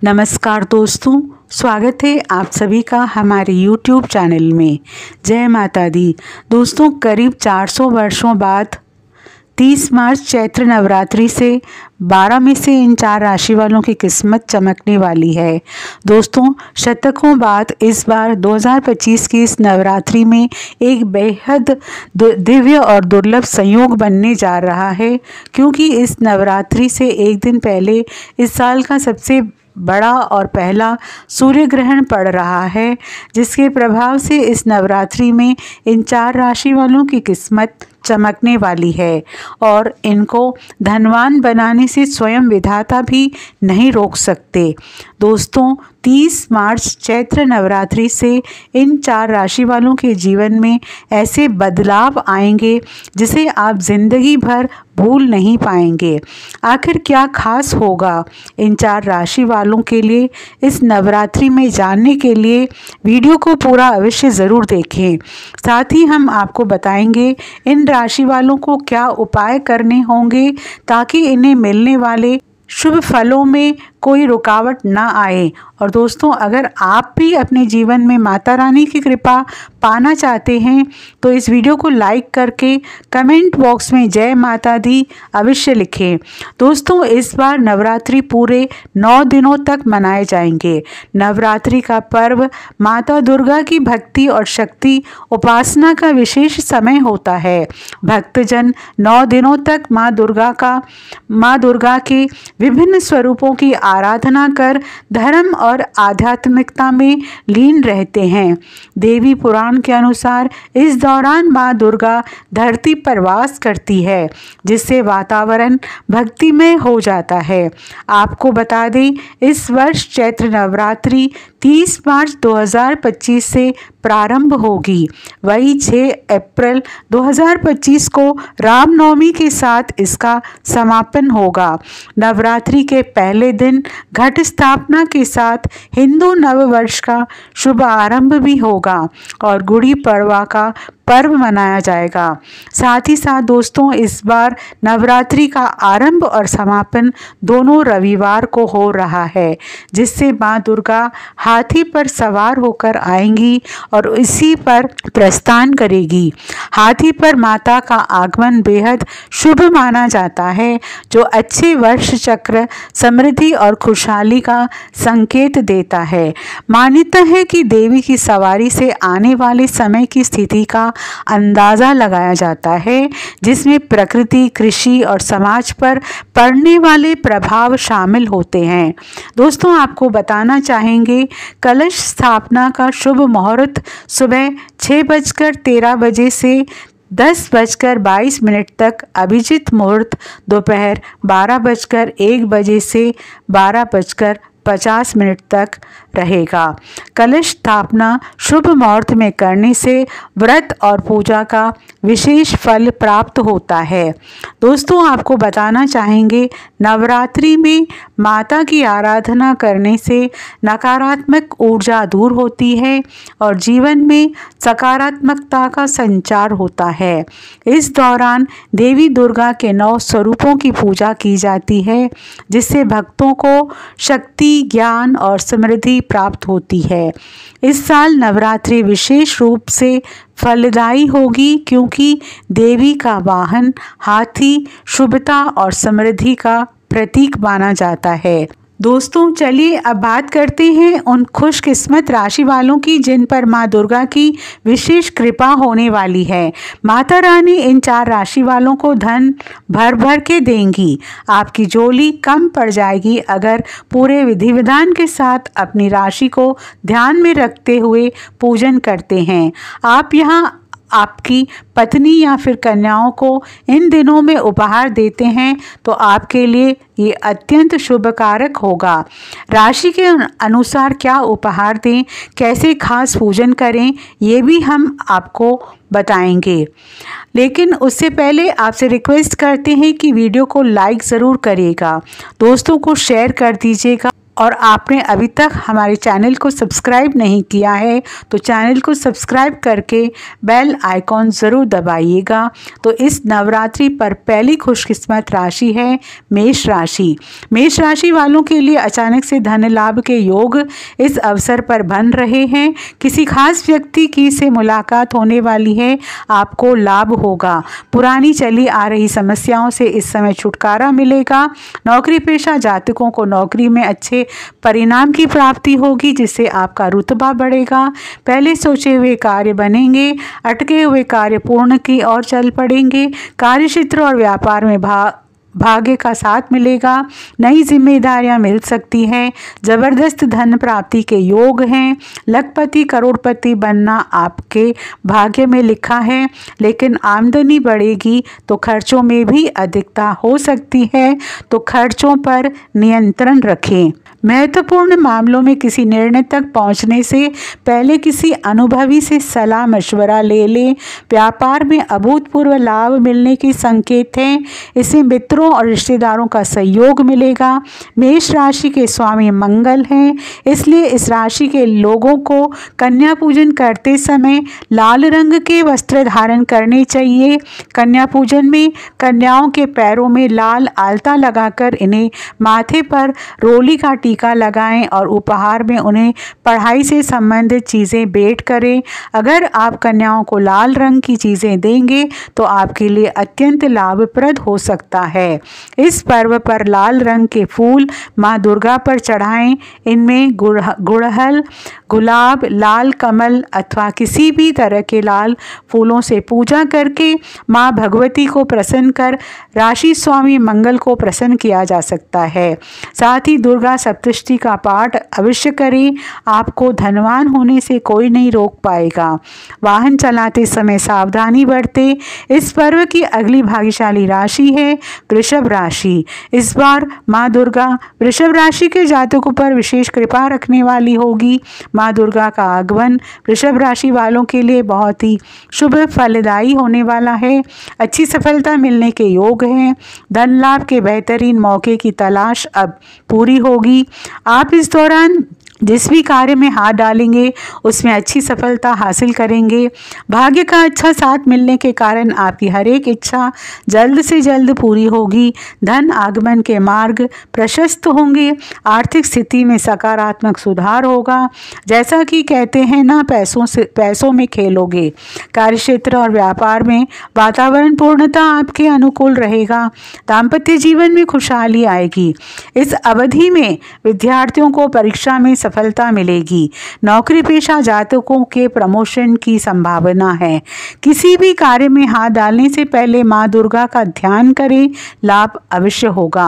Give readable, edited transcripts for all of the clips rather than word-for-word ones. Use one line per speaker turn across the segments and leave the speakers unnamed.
नमस्कार दोस्तों, स्वागत है आप सभी का हमारे YouTube चैनल में। जय माता दी। दोस्तों, करीब 400 वर्षों बाद 30 मार्च चैत्र नवरात्रि से 12 में से इन 4 राशि वालों की किस्मत चमकने वाली है। दोस्तों, शतकों बाद इस बार 2025 की इस नवरात्रि में एक बेहद दिव्य और दुर्लभ संयोग बनने जा रहा है, क्योंकि इस नवरात्रि से एक दिन पहले इस साल का सबसे बड़ा और पहला सूर्य ग्रहण पड़ रहा है, जिसके प्रभाव से इस नवरात्रि में इन 4 राशि वालों की किस्मत चमकने वाली है और इनको धनवान बनाने से स्वयं विधाता भी नहीं रोक सकते। दोस्तों, 30 मार्च चैत्र नवरात्रि से इन 4 राशि वालों के जीवन में ऐसे बदलाव आएंगे जिसे आप जिंदगी भर भूल नहीं पाएंगे। आखिर क्या खास होगा इन 4 राशि वालों के लिए, इस नवरात्रि में जानने के लिए वीडियो को पूरा अवश्य ज़रूर देखें। साथ ही हम आपको बताएंगे इन राशि वालों को क्या उपाय करने होंगे ताकि इन्हें मिलने वाले शुभ फलों में कोई रुकावट ना आए। और दोस्तों, अगर आप भी अपने जीवन में माता रानी की कृपा पाना चाहते हैं तो इस वीडियो को लाइक करके कमेंट बॉक्स में जय माता दी अवश्य लिखें। दोस्तों, इस बार नवरात्रि पूरे 9 दिनों तक मनाए जाएंगे। नवरात्रि का पर्व माता दुर्गा की भक्ति और शक्ति उपासना का विशेष समय होता है। भक्तजन 9 दिनों तक माँ दुर्गा के विभिन्न स्वरूपों की आराधना कर धर्म और आध्यात्मिकता में लीन रहते हैं। देवी पुराण के अनुसार इस दौरान माँ दुर्गा धरती पर वास करती है, जिससे वातावरण भक्तिमय हो जाता है। आपको बता दें, इस वर्ष चैत्र नवरात्रि 30 मार्च 2025 से प्रारंभ होगी। वही 6 अप्रैल 2025 को रामनवमी के साथ इसका समापन होगा। नवरात्रि के पहले दिन घट स्थापना के साथ हिंदू नववर्ष का शुभ आरंभ भी होगा और गुड़ी पड़वा का पर्व मनाया जाएगा। साथ ही साथ दोस्तों, इस बार नवरात्रि का आरंभ और समापन दोनों रविवार को हो रहा है, जिससे माँ दुर्गा हाथी पर सवार होकर आएंगी और इसी पर प्रस्थान करेगी। हाथी पर माता का आगमन बेहद शुभ माना जाता है, जो अच्छे वर्ष चक्र, समृद्धि और खुशहाली का संकेत देता है। मान्यता है कि देवी की सवारी से आने वाले समय की स्थिति का अंदाज़ा लगाया जाता है, जिसमें प्रकृति, कृषि और समाज पर पड़ने वाले प्रभाव शामिल होते हैं। दोस्तों, आपको बताना चाहेंगे, कलश स्थापना का शुभ मुहूर्त सुबह 6:13 से 10:22 तक, अभिजित मुहूर्त दोपहर 12:01 से 12:50 तक रहेगा। कलश स्थापना शुभ मुहूर्त में करने से व्रत और पूजा का विशेष फल प्राप्त होता है। दोस्तों, आपको बताना चाहेंगे, नवरात्रि में माता की आराधना करने से नकारात्मक ऊर्जा दूर होती है और जीवन में सकारात्मकता का संचार होता है। इस दौरान देवी दुर्गा के 9 स्वरूपों की पूजा की जाती है, जिससे भक्तों को शक्ति, ज्ञान और समृद्धि प्राप्त होती है। इस साल नवरात्रि विशेष रूप से फलदायी होगी, क्योंकि देवी का वाहन हाथी शुभता और समृद्धि का प्रतीक माना जाता है। दोस्तों, चलिए अब बात करते हैं उन खुशकिस्मत राशि वालों की जिन पर माँ दुर्गा की विशेष कृपा होने वाली है। माता रानी इन 4 राशि वालों को धन भर भर के देंगी। आपकी झोली कम पड़ जाएगी अगर पूरे विधि विधान के साथ अपनी राशि को ध्यान में रखते हुए पूजन करते हैं। आप यहाँ आपकी पत्नी या फिर कन्याओं को इन दिनों में उपहार देते हैं तो आपके लिए ये अत्यंत शुभकारक होगा। राशि के अनुसार क्या उपहार दें, कैसे खास पूजन करें, ये भी हम आपको बताएंगे। लेकिन उससे पहले आपसे रिक्वेस्ट करते हैं कि वीडियो को लाइक ज़रूर करिएगा, दोस्तों को शेयर कर दीजिएगा और आपने अभी तक हमारे चैनल को सब्सक्राइब नहीं किया है तो चैनल को सब्सक्राइब करके बेल आइकॉन ज़रूर दबाइएगा। तो इस नवरात्रि पर पहली खुशकिस्मत राशि है मेष राशि। मेष राशि वालों के लिए अचानक से धन लाभ के योग इस अवसर पर बन रहे हैं। किसी खास व्यक्ति की से मुलाकात होने वाली है, आपको लाभ होगा। पुरानी चली आ रही समस्याओं से इस समय छुटकारा मिलेगा। नौकरी पेशा जातकों को नौकरी में अच्छे परिणाम की प्राप्ति होगी, जिससे आपका रुतबा बढ़ेगा। पहले सोचे हुए कार्य बनेंगे, अटके हुए कार्य पूर्ण की ओर चल पड़ेंगे। कार्यक्षेत्र और व्यापार में भाग्य का साथ मिलेगा। नई जिम्मेदारियां मिल सकती हैं। जबरदस्त धन प्राप्ति के योग हैं। लखपति करोड़पति बनना आपके भाग्य में लिखा है, लेकिन आमदनी बढ़ेगी तो खर्चों में भी अधिकता हो सकती है, तो खर्चों पर नियंत्रण रखें। महत्वपूर्ण मामलों में किसी निर्णय तक पहुंचने से पहले किसी अनुभवी से सलाह मशवरा ले लें। व्यापार में अभूतपूर्व लाभ मिलने के संकेत हैं। इसमें मित्रों और रिश्तेदारों का सहयोग मिलेगा। मेष राशि के स्वामी मंगल हैं, इसलिए इस राशि के लोगों को कन्या पूजन करते समय लाल रंग के वस्त्र धारण करने चाहिए। कन्या पूजन में कन्याओं के पैरों में लाल आलता लगाकर इन्हें माथे पर रोली का टीका लगाएं और उपहार में उन्हें पढ़ाई से संबंधित चीज़ें भेंट करें। अगर आप कन्याओं को लाल रंग की चीज़ें देंगे तो आपके लिए अत्यंत लाभप्रद हो सकता है। इस पर्व पर लाल रंग के फूल माँ दुर्गा पर चढ़ाएं। इनमें गुड़हल, गुलाब, लाल कमल अथवा किसी भी तरह के लाल फूलों से पूजा करके माँ भगवती को प्रसन्न कर राशि स्वामी मंगल को प्रसन्न किया जा सकता है। साथ ही दुर्गा सप्तशती का पाठ अवश्य करें। आपको धनवान होने से कोई नहीं रोक पाएगा। वाहन चलाते समय सावधानी बरतें। इस पर्व की अगली भाग्यशाली राशि है वृषभ राशि। इस बार माँ दुर्गा वृषभ राशि के जातकों पर विशेष कृपा रखने वाली होगी। माँ दुर्गा का आगमन वृषभ राशि वालों के लिए बहुत ही शुभ फलदायी होने वाला है। अच्छी सफलता मिलने के योग हैं। धन लाभ के बेहतरीन मौके की तलाश अब पूरी होगी। आप इस दौरान जिस भी कार्य में हाथ डालेंगे उसमें अच्छी सफलता हासिल करेंगे। भाग्य का अच्छा साथ मिलने के कारण आपकी हर एक इच्छा जल्द से जल्द पूरी होगी। धन आगमन के मार्ग प्रशस्त होंगे। आर्थिक स्थिति में सकारात्मक सुधार होगा। जैसा कि कहते हैं ना, पैसों में खेलोगे। कार्यक्षेत्र और व्यापार में वातावरण पूर्णतः आपके अनुकूल रहेगा। दाम्पत्य जीवन में खुशहाली आएगी। इस अवधि में विद्यार्थियों को परीक्षा में सफलता मिलेगी। नौकरी पेशा जातकों के प्रमोशन की संभावना है। किसी भी कार्य में हाथ डालने से पहले माँ दुर्गा का ध्यान करें, लाभ अवश्य होगा।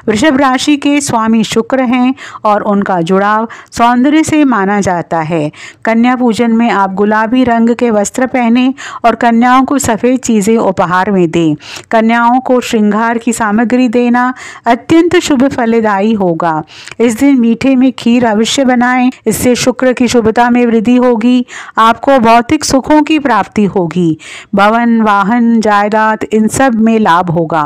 वृषभ राशि के स्वामी शुक्र हैं और उनका जुड़ाव सौंदर्य से माना जाता है। कन्या पूजन में आप गुलाबी रंग के वस्त्र पहने और कन्याओं को सफ़ेद चीज़ें उपहार में दें। कन्याओं को श्रृंगार की सामग्री देना अत्यंत शुभ फलदायी होगा। इस दिन मीठे में खीर अवश्य बनाएं, इससे शुक्र की शुभता में वृद्धि होगी। आपको भौतिक सुखों की प्राप्ति होगी। भवन, वाहन, जायदाद इन सब में लाभ होगा।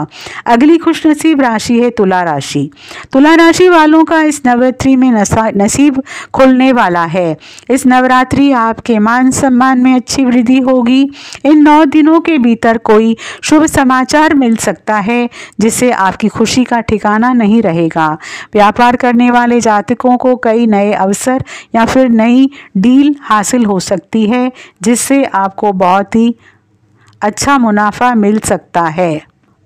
अगली खुशनसीब राशि है तुला राशि। तुला राशि वालों का इस नवरात्रि में नसीब खुलने वाला है। इस नवरात्रि आपके मान सम्मान में अच्छी वृद्धि होगी। इन 9 दिनों के भीतर कोई शुभ समाचार मिल सकता है, जिससे आपकी खुशी का ठिकाना नहीं रहेगा। व्यापार करने वाले जातकों को कई नए अवसर या फिर नई डील हासिल हो सकती है, जिससे आपको बहुत ही अच्छा मुनाफा मिल सकता है।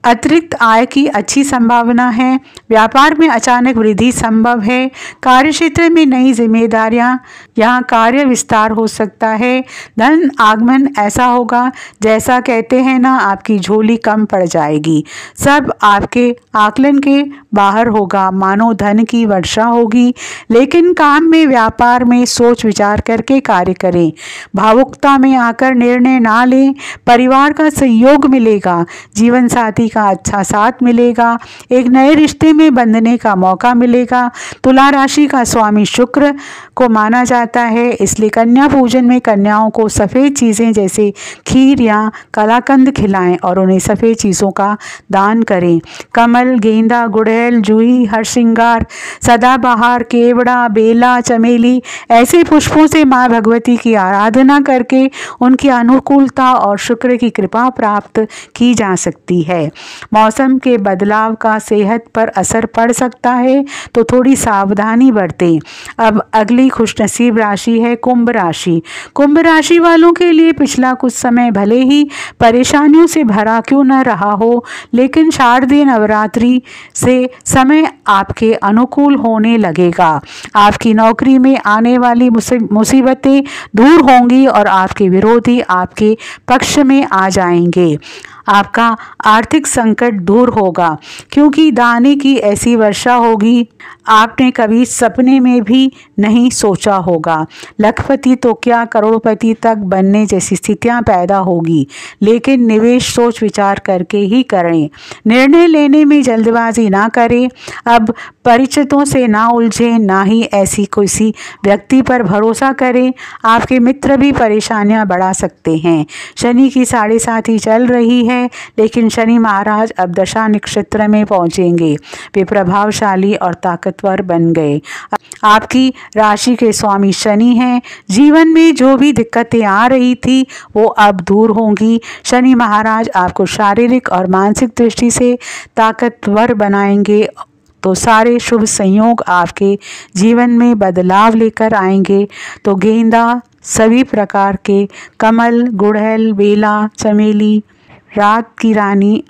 अतिरिक्त आय की अच्छी संभावना है। व्यापार में अचानक वृद्धि संभव है। कार्यक्षेत्र में नई जिम्मेदारियां, यहाँ कार्य विस्तार हो सकता है। धन आगमन ऐसा होगा जैसा कहते हैं ना, आपकी झोली कम पड़ जाएगी। सब आपके आकलन के बाहर होगा, मानो धन की वर्षा होगी। लेकिन काम में, व्यापार में सोच विचार करके कार्य करें। भावुकता में आकर निर्णय ना लें। परिवार का सहयोग मिलेगा। जीवन साथी का अच्छा साथ मिलेगा, एक नए रिश्ते में बंधने का मौका मिलेगा। तुला राशि का स्वामी शुक्र को माना जाता है, इसलिए कन्या पूजन में कन्याओं को सफ़ेद चीज़ें जैसे खीर या कलाकंद खिलाएं और उन्हें सफ़ेद चीज़ों का दान करें। कमल, गेंदा, गुड़हल, जूही, हरसिंगार, सदाबहार, केवड़ा, बेला, चमेली ऐसे पुष्पों से माँ भगवती की आराधना करके उनकी अनुकूलता और शुक्र की कृपा प्राप्त की जा सकती है। मौसम के बदलाव का सेहत पर असर पड़ सकता है, तो थोड़ी सावधानी बरतें। अब अगली खुशनसीब राशि है कुंभ राशि। कुंभ राशि वालों के लिए पिछला कुछ समय भले ही परेशानियों से भरा क्यों न रहा हो, लेकिन शारदीय नवरात्रि से समय आपके अनुकूल होने लगेगा। आपकी नौकरी में आने वाली मुसीबतें दूर होंगी और आपके विरोधी आपके पक्ष में आ जाएंगे। आपका आर्थिक संकट दूर होगा, क्योंकि दाने की ऐसी वर्षा होगी आपने कभी सपने में भी नहीं सोचा होगा। लखपति तो क्या करोड़पति तक बनने जैसी स्थितियां पैदा होगी, लेकिन निवेश सोच विचार करके ही करें। निर्णय लेने में जल्दबाजी ना करें। अब परिचितों से ना उलझें, ना ही ऐसी किसी व्यक्ति पर भरोसा करें। आपके मित्र भी परेशानियां बढ़ा सकते हैं। शनि की 7.5 चल रही है, लेकिन शनि महाराज अब दशा नक्षत्र में पहुंचेंगे। वे प्रभावशाली और ताकतवर बन गए। आपकी राशि के स्वामी शनि हैं। जीवन में जो भी दिक्कतें आ रही थी वो अब दूर होंगी। शनि महाराज आपको शारीरिक और मानसिक दृष्टि से ताकतवर बनाएंगे, तो सारे शुभ संयोग आपके जीवन में बदलाव लेकर आएंगे। तो गेंदा, सभी प्रकार के कमल, गुड़हल, बेला, चमेली, रात की रानी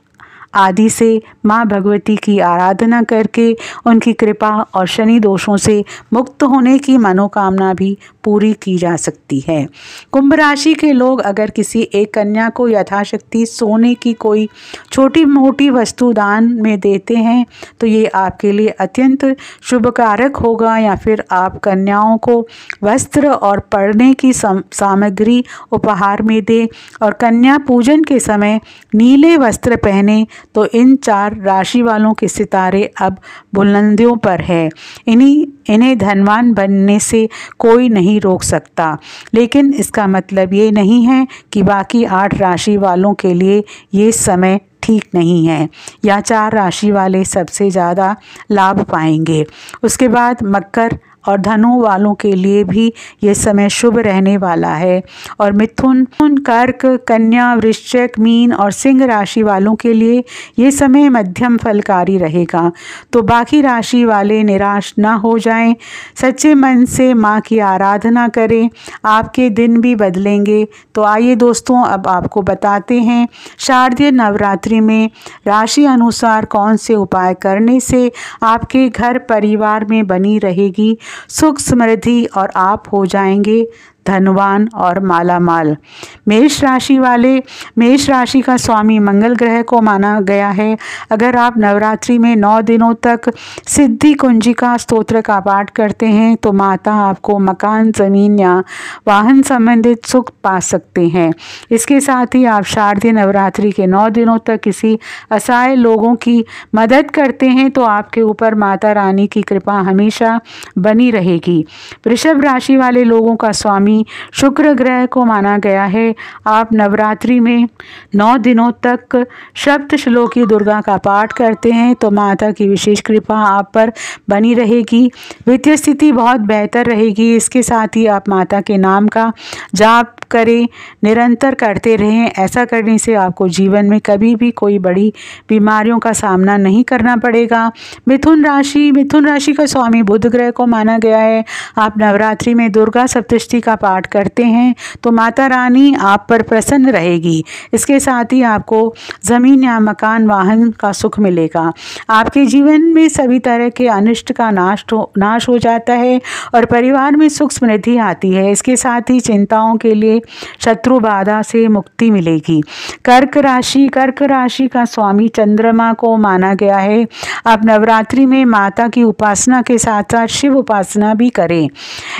आदि से माँ भगवती की आराधना करके उनकी कृपा और शनि दोषों से मुक्त होने की मनोकामना भी पूरी की जा सकती है। कुंभ राशि के लोग अगर किसी एक कन्या को यथाशक्ति सोने की कोई छोटी मोटी वस्तु दान में देते हैं, तो ये आपके लिए अत्यंत शुभकारक होगा। या फिर आप कन्याओं को वस्त्र और पढ़ने की सामग्री उपहार में दें और कन्या पूजन के समय नीले वस्त्र पहने, तो इन 4 राशि वालों के सितारे अब बुलंदियों पर है। इन्हें धनवान बनने से कोई नहीं रोक सकता, लेकिन इसका मतलब ये नहीं है कि बाकी 8 राशि वालों के लिए ये समय ठीक नहीं है, या 4 राशि वाले सबसे ज़्यादा लाभ पाएंगे। उसके बाद मकर और धनु वालों के लिए भी ये समय शुभ रहने वाला है। और मिथुन, कर्क, कन्या, वृश्चिक, मीन और सिंह राशि वालों के लिए ये समय मध्यम फलकारी रहेगा। तो बाकी राशि वाले निराश ना हो जाएं, सच्चे मन से माँ की आराधना करें, आपके दिन भी बदलेंगे। तो आइए दोस्तों, अब आपको बताते हैं शारदीय नवरात्रि में राशि अनुसार कौन से उपाय करने से आपके घर परिवार में बनी रहेगी सुख समृद्धि और आप हो जाएंगे धनवान और मालामाल। मेष राशि वाले, मेष राशि का स्वामी मंगल ग्रह को माना गया है। अगर आप नवरात्रि में 9 दिनों तक सिद्धि कुंजिका स्तोत्र का पाठ करते हैं, तो माता आपको मकान, ज़मीन या वाहन संबंधित सुख पा सकते हैं। इसके साथ ही आप शारदीय नवरात्रि के 9 दिनों तक किसी असहाय लोगों की मदद करते हैं, तो आपके ऊपर माता रानी की कृपा हमेशा बनी रहेगी। वृषभ राशि वाले लोगों का स्वामी शुक्र ग्रह को माना गया है। आप नवरात्रि में 9 दिनों तक सप्तश्लोकी दुर्गा का पाठ करते हैं, तो माता की विशेष कृपा आप पर बनी रहेगी। वित्तीय स्थिति बहुत बेहतर रहेगी। इसके साथ ही आप माता के नाम का जाप करें, निरंतर करते रहें। ऐसा करने से आपको जीवन में कभी भी कोई बड़ी बीमारियों का सामना नहीं करना पड़ेगा। मिथुन राशि का स्वामी बुध ग्रह को माना गया है। आप नवरात्रि में दुर्गा सप्तशती का पाठ करते हैं, तो माता रानी आप पर प्रसन्न रहेगी। इसके साथ ही आपको ज़मीन या मकान, वाहन का सुख मिलेगा। आपके जीवन में सभी तरह के अनिष्ट का नाश हो जाता है और परिवार में सुख समृद्धि आती है। इसके साथ ही चिंताओं के लिए से शत्रु बाधा से मुक्ति मिलेगी। कर्क राशि का स्वामी चंद्रमा को माना गया है। आप नवरात्रि में माता की उपासना के साथ साथ शिव उपासना भी करें।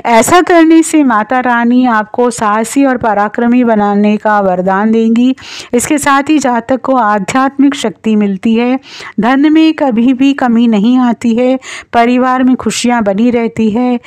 ऐसा करने से माता रानी आपको साहसी और पराक्रमी बनाने का वरदान देंगी। इसके साथ ही जातक को आध्यात्मिक शक्ति मिलती है। धन में कभी भी कमी नहीं आती है। परिवार में खुशियां बनी रहती है।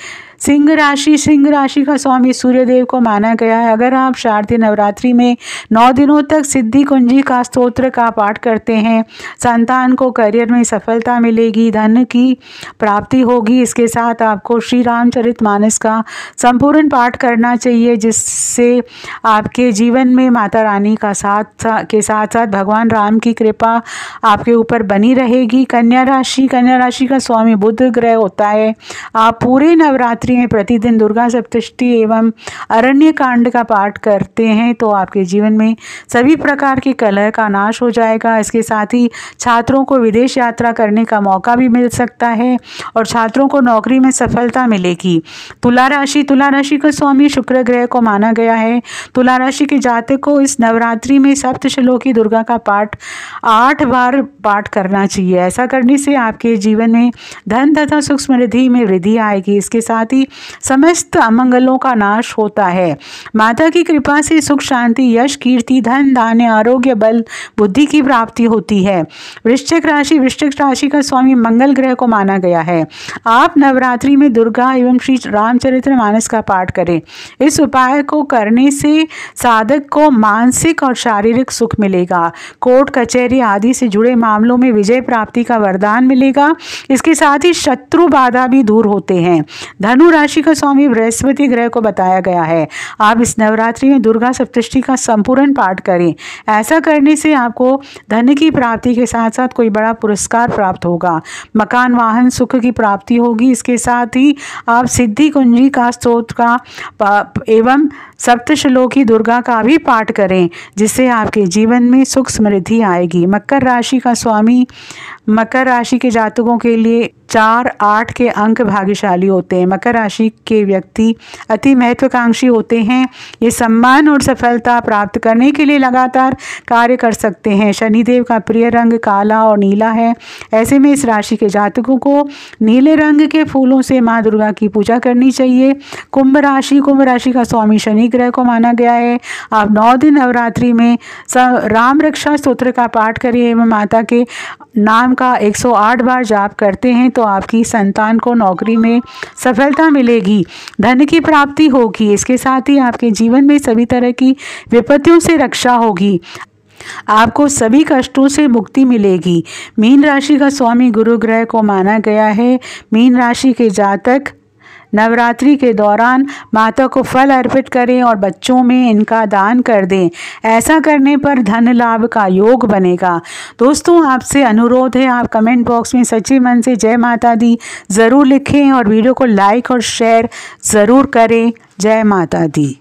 सिंह राशि का स्वामी सूर्यदेव को माना गया है। अगर आप शारदीय नवरात्रि में 9 दिनों तक सिद्धि कुंजी का स्तोत्र का पाठ करते हैं, संतान को करियर में सफलता मिलेगी, धन की प्राप्ति होगी। इसके साथ आपको श्री रामचरितमानस का संपूर्ण पाठ करना चाहिए, जिससे आपके जीवन में माता रानी का साथ साथ भगवान राम की कृपा आपके ऊपर बनी रहेगी। कन्या राशि का स्वामी बुध ग्रह होता है। आप पूरे नवरात्रि में प्रतिदिन दुर्गा सप्तशती एवं अरण्य कांड का पाठ करते हैं तो आपके जीवन में सभी प्रकार की कलह का नाश हो जाएगा। इसके साथ ही छात्रों को विदेश यात्रा करने का मौका भी मिल सकता है और छात्रों को नौकरी में सफलता मिलेगी। तुला राशि का स्वामी शुक्र ग्रह को माना गया है। तुला राशि के जातक को इस नवरात्रि में सप्तश्लोकी दुर्गा का पाठ 8 बार पाठ करना चाहिए। ऐसा करने से आपके जीवन में धन तथा सुख समृद्धि में वृद्धि आएगी। इसके साथ ही समस्त अमंगलों का नाश होता है। माता की कृपा से सुख शांति यश कीर्ति धन धान्य आरोग्य बल बुद्धि की प्राप्ति होती है। वृश्चिक राशि का स्वामी मंगल ग्रह को माना गया है। आप नवरात्रि में दुर्गा एवं श्री रामचरितमानस का पाठ करें। इस उपाय को करने से साधक को मानसिक और शारीरिक सुख मिलेगा। कोर्ट कचहरी आदि से जुड़े मामलों में विजय प्राप्ति का वरदान मिलेगा। इसके साथ ही शत्रु बाधा भी दूर होते हैं। धनु राशि का स्वामी बृहस्पति ग्रह को बताया गया है। आप इस नवरात्रि में दुर्गा सप्तशती का संपूर्ण पाठ करें। ऐसा करने से आपको धन की प्राप्ति के साथ साथ कोई बड़ा पुरस्कार प्राप्त होगा। मकान वाहन सुख की प्राप्ति होगी। इसके साथ ही आप सिद्धि कुंजी का स्तोत्र का एवं सप्तश्लोकी दुर्गा का भी पाठ करें, जिससे आपके जीवन में सुख समृद्धि आएगी। मकर राशि के जातकों के लिए 4, 8 के अंक भाग्यशाली होते हैं। मकर राशि के व्यक्ति अति महत्वाकांक्षी होते हैं। ये सम्मान और सफलता प्राप्त करने के लिए लगातार कार्य कर सकते हैं। शनिदेव का प्रिय रंग काला और नीला है। ऐसे में इस राशि के जातकों को नीले रंग के फूलों से माँ दुर्गा की पूजा करनी चाहिए। कुंभ राशि का स्वामी शनि ग्रह को माना गया है। आप 9 दिन नवरात्रि में राम रक्षा स्तोत्र का पाठ करें एवं माता के नाम का 108 बार जाप करते हैं तो आपकी संतान को नौकरी में सफलता मिलेगी, धन की प्राप्ति होगी। इसके साथ ही आपके जीवन में सभी तरह की विपत्तियों से रक्षा होगी। आपको सभी कष्टों से मुक्ति मिलेगी। मीन राशि का स्वामी गुरु ग्रह को माना गया है। मीन राशि के जातक नवरात्रि के दौरान माता को फल अर्पित करें और बच्चों में इनका दान कर दें। ऐसा करने पर धन लाभ का योग बनेगा। दोस्तों, आपसे अनुरोध है, आप कमेंट बॉक्स में सच्चे मन से जय माता दी ज़रूर लिखें और वीडियो को लाइक और शेयर ज़रूर करें। जय माता दी।